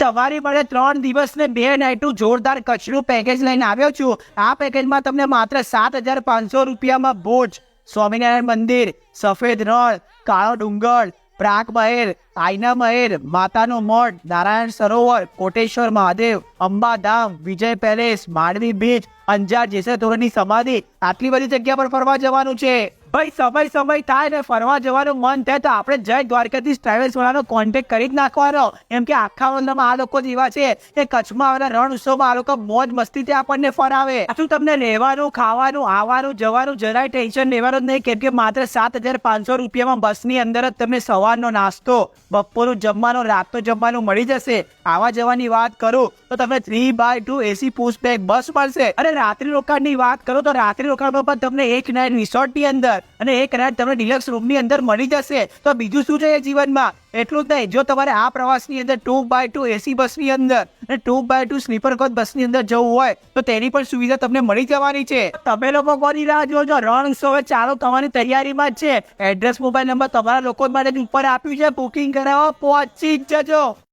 તમારી માટે 3 દિવસ ને 2 નાઇટનું જોરદાર કચ્છનું પેકેજ લઈને આવ્યો છું. આ પેકેજમાં તમને માત્ર 7,500 રૂપિયામાં ભુજ, સ્વામિનારાયણ મંદિર, સફેદ રણ, કાળો ડુંગર, પ્રાગ મહેલ, આઈના મહેલ, માતાનો મઠ, નારાયણ સરોવર, કોટેશ્વર મહાદેવ, અંબાધામ, વિજય પેલેસ, માંડવી બીચ, અંજાર જેસલતોરણની સમાધિ, આટલી બધી જગ્યા પર ફરવા જવાનું છે. ભાઈ સમય થાય ને ફરવા જવાનું મન થાય તો આપણે જય દ્વારકાધીશ ટ્રાવેલ્સ વાળાનો કોન્ટેક્ટ કરી જ નાખવાનો. એમ કે આખા વંદમાં આ લોકો જેવા છે કે કચ્છમાં આવેલા રણ ઉત્સવમાં આ લોકો મોજ મસ્તીથી આપણને ફરાવે. શું તમને રહેવાનું, ખાવાનું, આવવાનું, જવાનું જરાય ટેન્શન લેવાનું જ નહીં, કેમ કે માત્ર 7,500 રૂપિયામાં બસની અંદર જ તમને સવારનો નાસ્તો, બપોરનું જમવાનું, રાતનું જમવાનું મળી જશે. આવા જવાની વાત કરું તો તમને 3x2 એસી પુશબેક બસ મળશે. અને રાત્રિ રોકાણની વાત કરું તો રાત્રિ રોકાણમાં પણ તમને એક નાઇટ રિસોર્ટની અંદર અને એક રાત તમને ડિલક્સ રૂમની અંદર મળી જશે. તો બીજું શું છે જીવનમાં? એટલું જ નહીં, જો તમારે આ પ્રવાસની અંદર 2x2 એસી બસની અંદર અને 2x2 સ્લીપર કોચ બસની અંદર જવું હોય તો તેની પણ સુવિધા તમને મળી જવાની છે. તમે લોકો કોની રાહ જોજો? રણ ઉત્સવ ચાલુ થવાની તૈયારીમાં જ છે. એડ્રેસ, મોબાઈલ નંબર તમારા લોકો માટે ઉપર આપ્યું છે. બુકિંગ કરાવવા પહોંચી જ જજો.